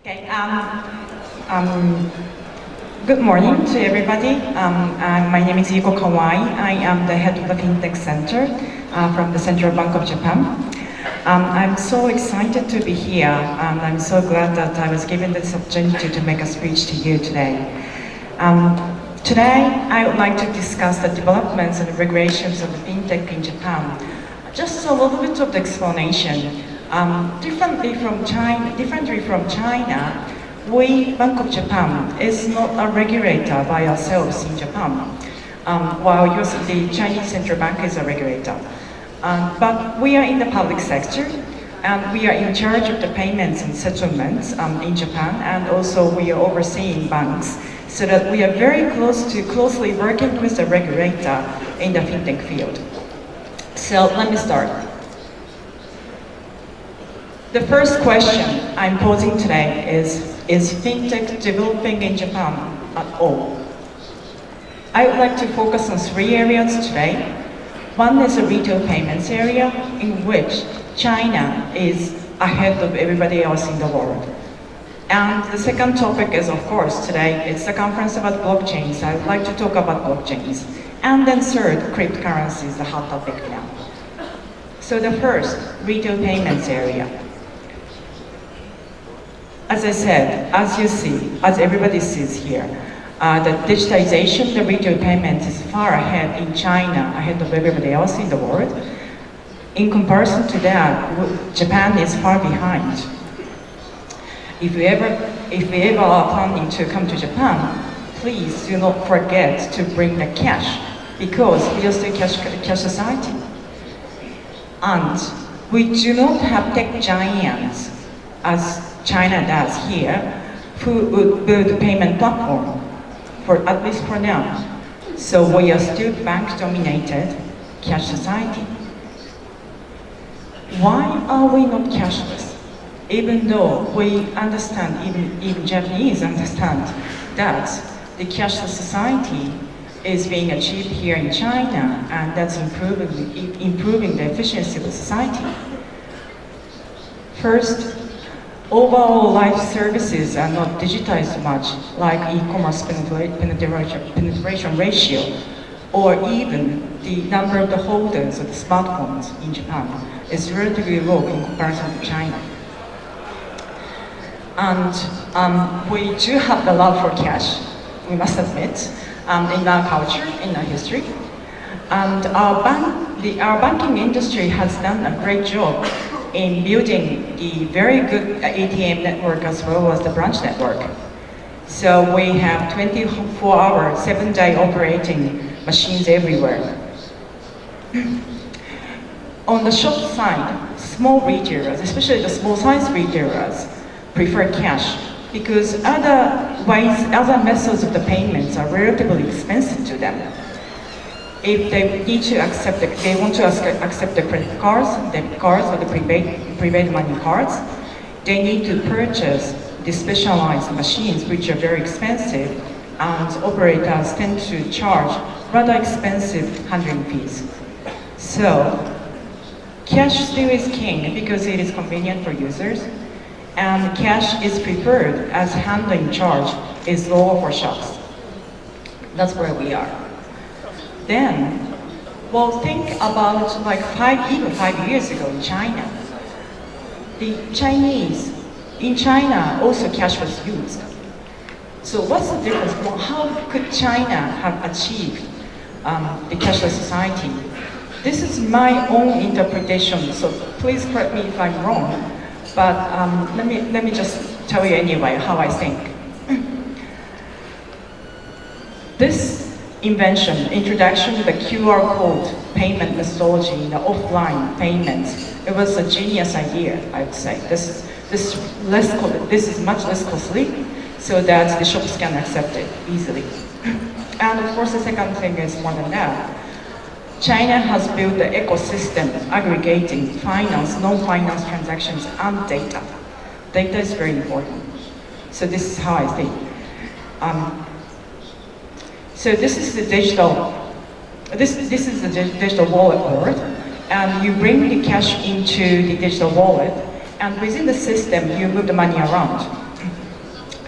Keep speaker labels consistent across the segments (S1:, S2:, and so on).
S1: Okay. Good morning to everybody. My name is Yuko Kawai. I am the head of the FinTech Center from the Central Bank of Japan. I'm so excited to be here, and I'm so glad that I was given this opportunity to make a speech to you today. Today, I would like to discuss the developments and regulations of the FinTech in Japan. Just a little bit of the explanation. Differently from China, we, Bank of Japan, is not a regulator by ourselves in Japan, while the Chinese Central Bank is a regulator. But we are in the public sector, and we are in charge of the payments and settlements in Japan, and also we are overseeing banks, so that we are very closely working with the regulator in the FinTech field. So let me start. The first question I'm posing today is FinTech developing in Japan at all? I would like to focus on three areas today. One is the retail payments area, in which China is ahead of everybody else in the world. And the second topic is, of course, today, it's a conference about blockchains. I would like to talk about blockchains. And then third, cryptocurrency is the hot topic now. So the first, retail payments area. As I said, as you see, as everybody sees here, the digitization, the retail payments is far ahead in China, ahead of everybody else in the world. In comparison to that, Japan is far behind. If we ever are planning to come to Japan, please do not forget to bring the cash, because we are still a cash society. And we do not have tech giants as China does here, who would build a payment platform, at least for now. So we are still bank-dominated cash society. Why are we not cashless? Even though we understand, even Japanese understand that the cashless society is being achieved here in China, and that's improving the efficiency of the society. First, overall life services are not digitized much, like e-commerce penetration ratio, or even the number of the holders of the smartphones in Japan is relatively low in comparison to China. And we do have the love for cash, we must admit, in our culture, in our history. And our banking industry has done a great job in building the very good ATM network as well as the branch network. So we have 24-hour, 7-day operating machines everywhere. On the shop side, small retailers, especially the small-sized retailers, prefer cash because other methods of the payments are relatively expensive to them. If they need to accept, they want to accept the credit cards, debit cards, or the prepaid money cards, they need to purchase the specialized machines, which are very expensive, and operators tend to charge rather expensive handling fees. So, cash still is king because it is convenient for users, and cash is preferred as handling charge is lower for shops. That's where we are. Then, well, think about even 5 years ago in China. In China, also cash was used. So what's the difference? Well, how could China have achieved the cashless society? This is my own interpretation, so please correct me if I'm wrong, but let me just tell you anyway how I think. This introduction to the QR code payment methodology in the offline payments, it was a genius idea, I would say. This is much less costly, so that the shops can accept it easily. And of course, the second thing is more than that. China has built the ecosystem aggregating finance, non-finance transactions, and data. Data is very important. So this is how I think. So this is the digital wallet board, and you bring the cash into the digital wallet, and within the system you move the money around.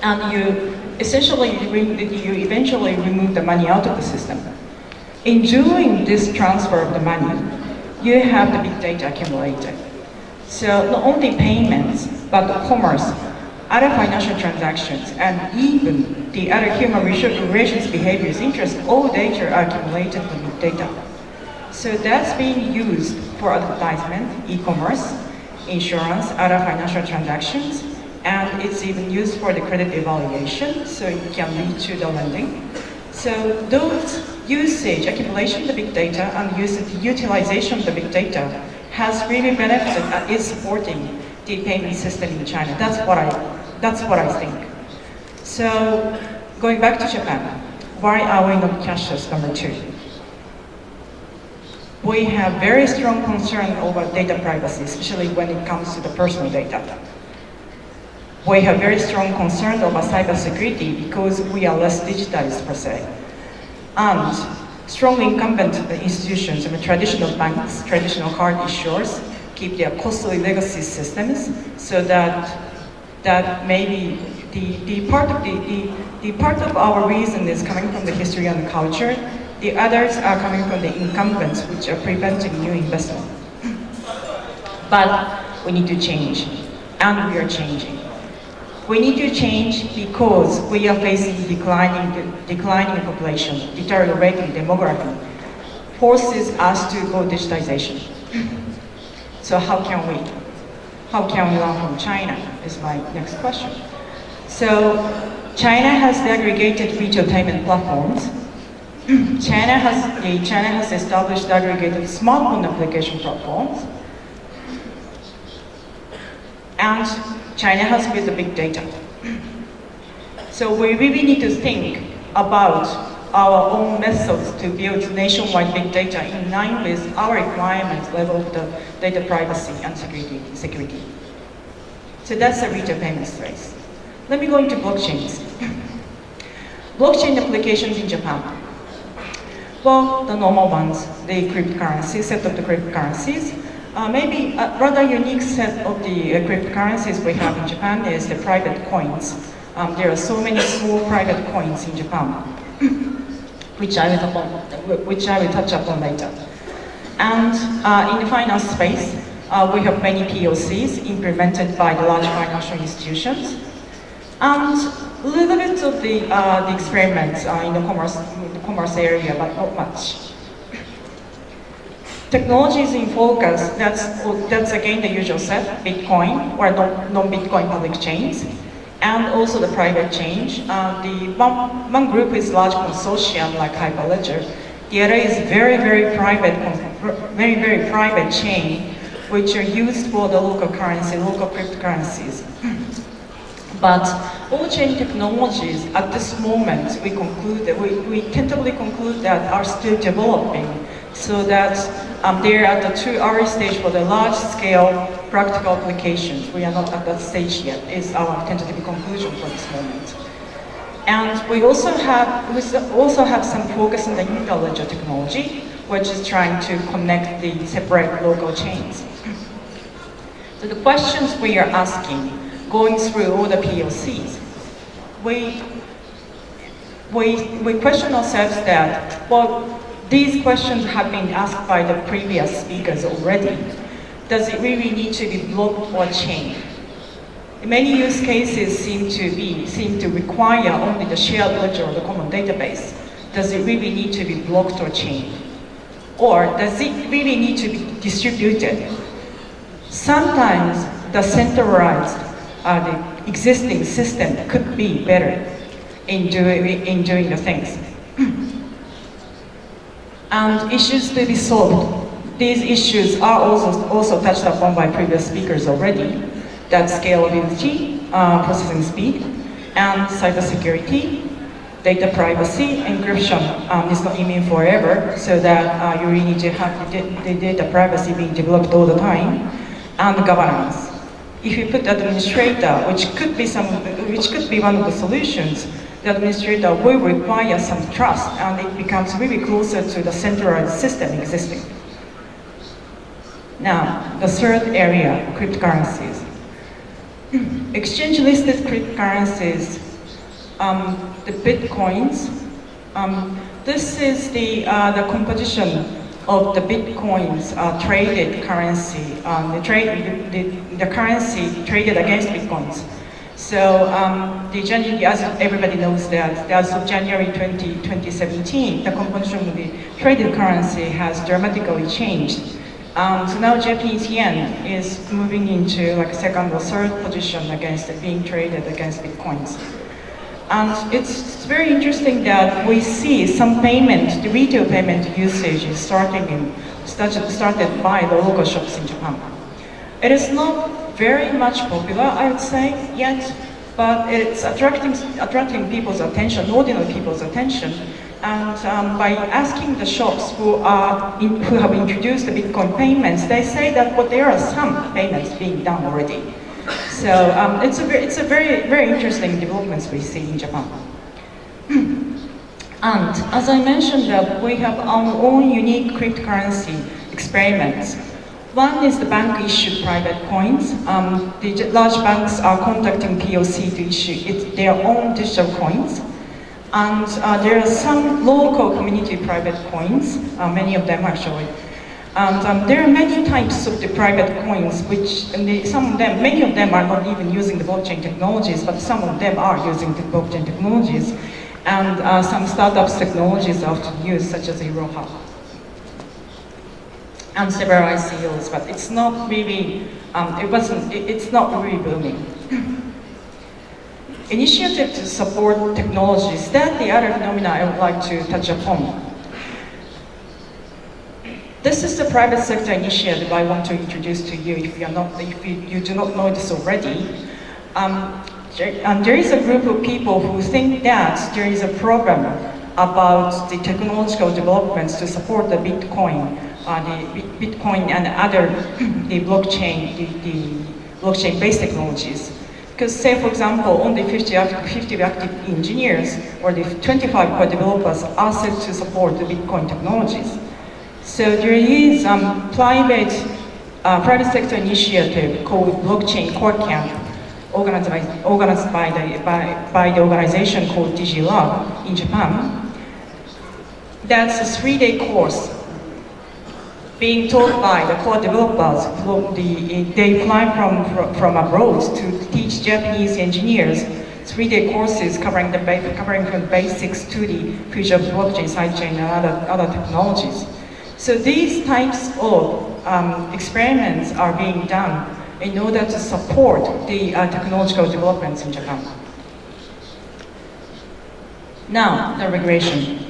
S1: and you eventually remove the money out of the system. In doing this transfer of the money, you have the big data accumulated. So not only payments, but commerce, other financial transactions, and even the other human relations, behaviors, interests, all data are accumulated in big data. So that's being used for advertisement, e-commerce, insurance, other financial transactions, and it's even used for the credit evaluation, so it can lead to the lending. So those usage, accumulation of the big data, and utilization of the big data has really benefited and is supporting the payment system in China. That's what I think. So going back to Japan, why are we not cashless? Number 2. We have very strong concern over data privacy, especially when it comes to the personal data. We have very strong concern over cybersecurity because we are less digitized per se. And strong incumbent institutions, traditional banks, traditional card issuers, keep their costly legacy systems so that maybe the part of our reason is coming from the history and the culture. The others are coming from the incumbents, which are preventing new investment. But we need to change, and we are changing. We need to change because we are facing declining population, deteriorating demography, forces us to go digitization. So how can we learn from China is my next question. So China has the aggregated retail payment platforms. China has established aggregated smartphone application platforms. And China has built the big data. So we really need to think about our own methods to build nationwide big data in line with our requirements level of the data privacy and security. So that's the retail payment space. Let me go into blockchains. Blockchain applications in Japan. Well, the normal ones, the cryptocurrency, set of the cryptocurrencies. Maybe a rather unique set of the cryptocurrencies we have in Japan is the private coins. There are so many small private coins in Japan, which I will touch upon later. And in the finance space, we have many POCs implemented by the large financial institutions, and a little bit of the experiments in the commerce area, but not much. Technology is in focus. That's again the usual set: Bitcoin or non-Bitcoin public chains, and also the private chain. The one group is large consortium like Hyperledger. The other is very private chain, which are used for the local currency, local cryptocurrencies. But all chain technologies at this moment, we tentatively conclude that are still developing, so that they're at the too early stage for the large-scale practical applications. We are not at that stage yet, is our tentative conclusion for this moment. And we also have some focus on the interledger technology, which is trying to connect the separate local chains. So the questions we are asking, going through all the POCs, we question ourselves that, well, these questions have been asked by the previous speakers already. Does it really need to be blocked or chained? Many use cases seem to require only the shared ledger or the common database. Does it really need to be blocked or chained? Or does it really need to be distributed? Sometimes the centralized, the existing system could be better in doing the things. And issues to be solved. These issues are also touched upon by previous speakers already. That scalability, processing speed, and cybersecurity, data privacy, encryption is not immune forever, so that you really need to have the data privacy being developed all the time, and governance. If you put administrator, which could be one of the solutions, the administrator will require some trust, and it becomes really closer to the centralized system existing. Now, the third area, cryptocurrencies. Exchange-listed cryptocurrencies the bitcoins. This is the composition of the bitcoins traded currency, the currency traded against bitcoins. So as everybody knows that as of January 2017, the composition of the traded currency has dramatically changed. So now Japanese yen is moving into like second or third position against being traded against bitcoins. And it's very interesting that we see some payment, the retail payment usage is started by the local shops in Japan. It is not very much popular, I would say, yet, but it's attracting people's attention, ordinary people's attention. And by asking the shops who have introduced the Bitcoin payments, they say that there are some payments being done already. So it's a very, very interesting developments we see in Japan. And as I mentioned, we have our own unique cryptocurrency experiments. One is the bank-issued private coins. The large banks are contacting POC to issue their own digital coins. And there are some local community private coins, many of them actually. And there are many types of the private coins, which many of them are not even using the blockchain technologies, but some of them are using the blockchain technologies. And some startups technologies are often used, such as Iroha. And several ICOs, but it's not really, it's not really booming. Initiative to support technologies, that's the other phenomena I would like to touch upon. This is the private sector initiative I want to introduce to you if you do not know this already. And there is a group of people who think that there is a program about the technological developments to support the Bitcoin and other the blockchain-based technologies. Because say, for example, only 50 active engineers or the 25 core developers are set to support the Bitcoin technologies. So there is private sector initiative called Blockchain Core Camp, organized by the organization called DigiLab in Japan. That's a 3-day course being taught by the core developers. They fly from abroad to teach Japanese engineers 3-day courses covering from basics to the future of blockchain, sidechain, and other technologies. So these types of experiments are being done in order to support the technological developments in Japan. Now, the regulation.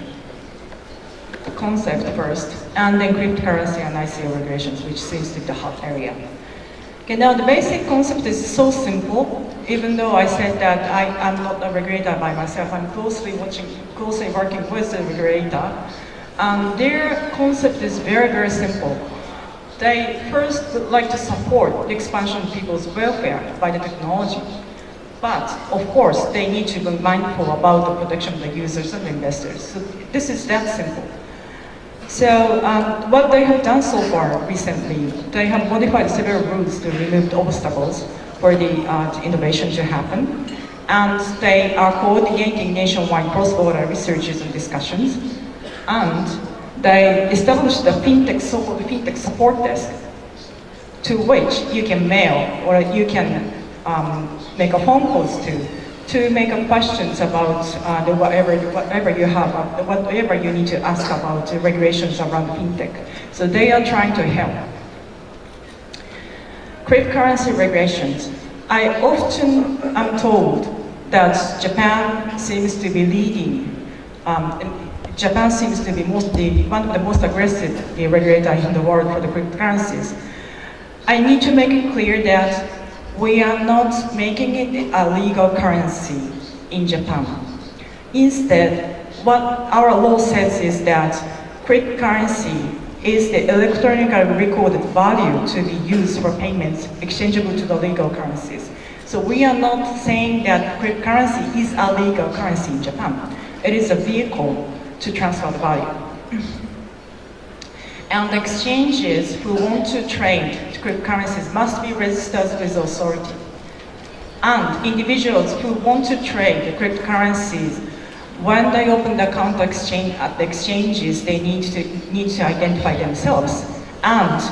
S1: The concept first, and then cryptocurrency and ICO regulations, which seems to be the hot area. Okay, now the basic concept is so simple, even though I said that I'm not a regulator by myself, I'm closely working with the regulator. Their concept is very, very simple. They first would like to support the expansion of people's welfare by the technology. But, of course, they need to be mindful about the protection of the users and the investors. So this is that simple. So what they have done so far recently, they have modified several rules to remove the obstacles for the innovation to happen. And they are coordinating nationwide cross-border researches and discussions. And they established the so-called fintech support desk, to which you can mail or you can make a phone calls to make questions about whatever you need to ask about the regulations around fintech. So they are trying to help. Cryptocurrency regulations. I often am told that Japan seems to be leading. Japan seems to be one of the most aggressive regulators in the world for the cryptocurrencies. I need to make it clear that we are not making it a legal currency in Japan. Instead, what our law says is that cryptocurrency is the electronically recorded value to be used for payments exchangeable to the legal currencies. So we are not saying that cryptocurrency is a legal currency in Japan. It is a vehicle to transfer the value. And exchanges who want to trade cryptocurrencies must be registered with the authority. And individuals who want to trade the cryptocurrencies, when they open the account at the exchanges, they need to identify themselves. And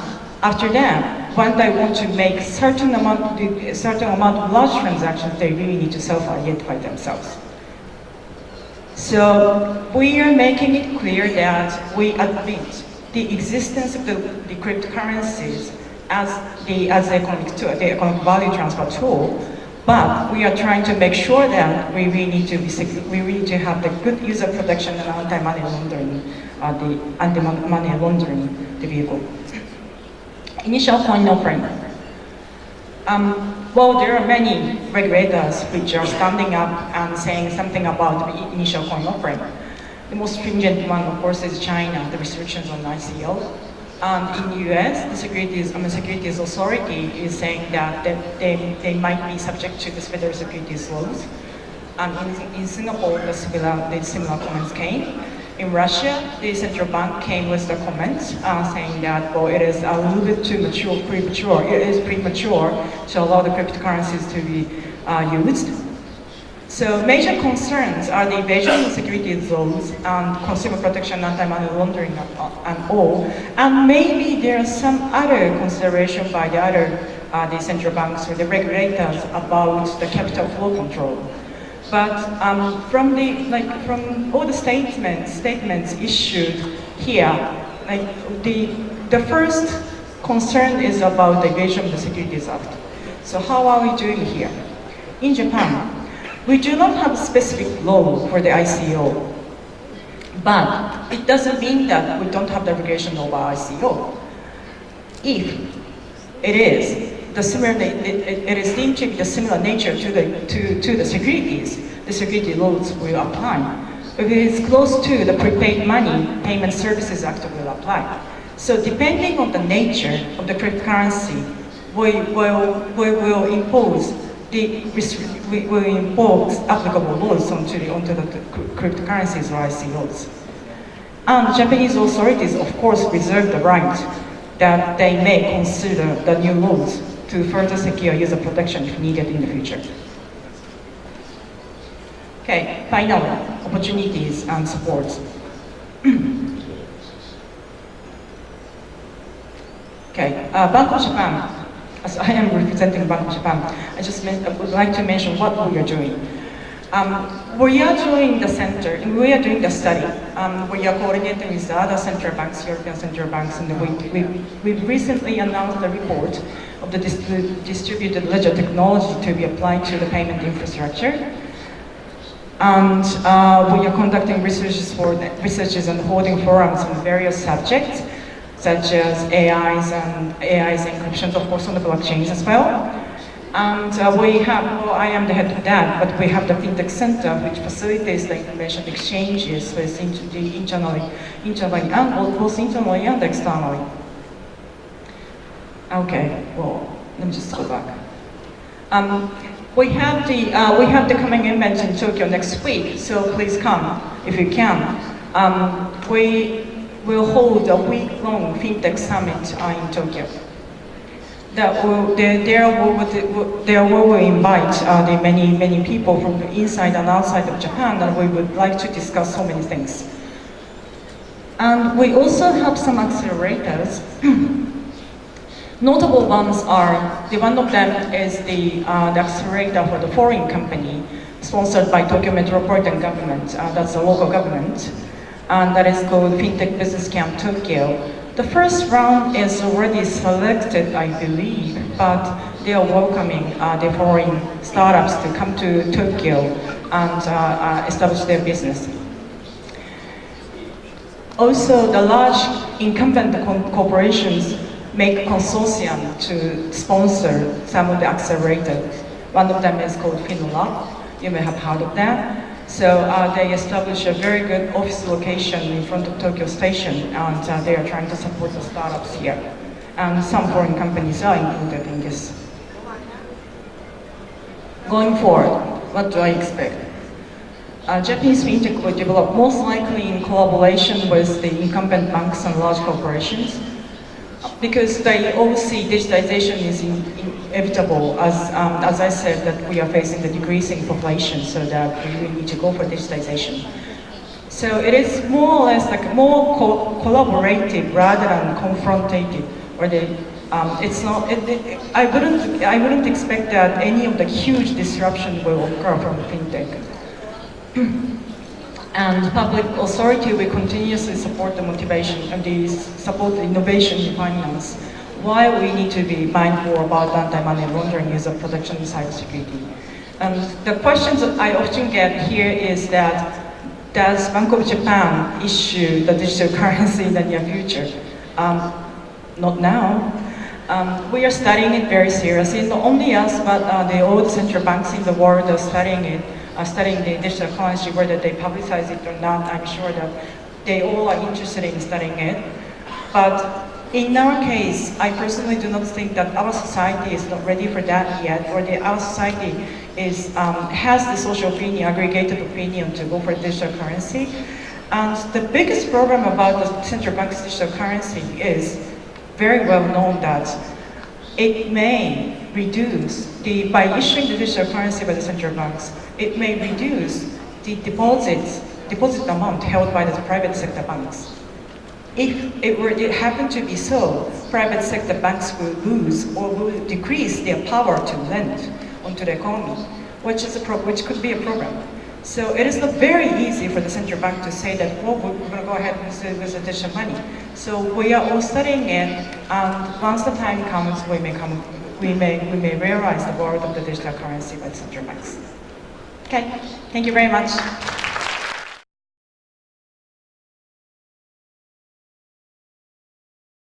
S1: after that, when they want to make certain amount of large transactions, they really need to self-identify themselves. So we are making it clear that we admit the existence of the cryptocurrencies as the economic value transfer tool, but we are trying to make sure that we really need to have the good user protection and anti-money laundering, the vehicle. Initial coin offering. Well, there are many regulators which are standing up and saying something about the initial coin offering. The most stringent one, of course, is China, the restrictions on ICO. In the US, the Securities Authority is saying that they might be subject to the federal securities laws. In Singapore, the similar comments came. In Russia, the central bank came with the comments saying that, well, it is a little bit too premature. It is premature to allow the cryptocurrencies to be used. So major concerns are the evasion of securities laws and consumer protection, anti-money laundering and all. And maybe there are some other consideration by the central banks or the regulators about the capital flow control. But from all the statements issued here, the first concern is about the evasion of the Securities Act. So how are we doing here? In Japan, we do not have a specific law for the ICO, but it doesn't mean that we don't have the regulation over ICO. If it is deemed to be the similar nature to the securities, the security laws will apply. If it is close to the prepaid money, Payment Services Act will apply. So depending on the nature of the cryptocurrency, we will impose applicable laws onto the cryptocurrencies or ICOs. And Japanese authorities, of course, reserve the right that they may consider the new laws to further secure user protection if needed in the future. Okay, finally, opportunities and supports. Okay, Bank of Japan. As I am representing Bank of Japan, I would like to mention what we are doing. We are doing the center, and we are doing the study. We are coordinating with the other central banks, European central banks, and we've recently announced the report of the distributed ledger technology to be applied to the payment infrastructure. And we are conducting researches and holding forums on various subjects, such as AIs encryption, of course, on the blockchains as well. And I am the head of that, but we have the FinTech Center, which facilitates the information exchanges with internally and both internally and externally. Okay, well, let me just go back. We have the coming event in Tokyo next week, so please come if you can. We will hold a week-long FinTech Summit in Tokyo. There we will invite the many people from the inside and outside of Japan, and we would like to discuss so many things. And we also have some accelerators. Notable ones are, one of them is the accelerator for the foreign company, sponsored by Tokyo Metropolitan Government, that's the local government, and that is called FinTech Business Camp Tokyo. The first round is already selected, I believe, but they are welcoming the foreign startups to come to Tokyo and establish their business. Also, the large incumbent corporations make consortium to sponsor some of the accelerators. One of them is called FinLab. You may have heard of that. So they established a very good office location in front of Tokyo Station, and they are trying to support the startups here. And some foreign companies are included in this. Going forward, what do I expect? Japanese FinTech will develop most likely in collaboration with the incumbent banks and large corporations. because they all see digitization is inevitable. As I said, that we are facing the decreasing population, so that we really need to go for digitization. So it is more or less like more collaborative rather than confrontative, or it's not. I wouldn't expect that any of the huge disruption will occur from fintech. And public authority will continuously support the motivation and support the innovation in finance, while we need to be mindful about anti-money laundering, user protection, and cybersecurity. And the questions that I often get here is that, does Bank of Japan issue the digital currency in the near future? Not now. We are studying it very seriously. Not only us, but all the central banks in the world are studying it. Studying the digital currency, whether they publicize it or not. I'm sure that they all are interested in studying it. But in our case, I personally do not think that our society is not ready for that yet, or that our society has the social opinion, aggregated opinion to go for digital currency. And the biggest problem about the central bank's digital currency is very well known that it may reduce by issuing the digital currency by the central banks, it may reduce the deposit amount held by the private sector banks. If it happened to be so, private sector banks will lose or will decrease their power to lend onto the economy, which could be a problem. So it is not very easy for the central bank to say that, well, we're going to go ahead with the digital money. So we are all studying it, and once the time comes, we may realize the world of the digital currency by the central banks. Okay, thank you very much.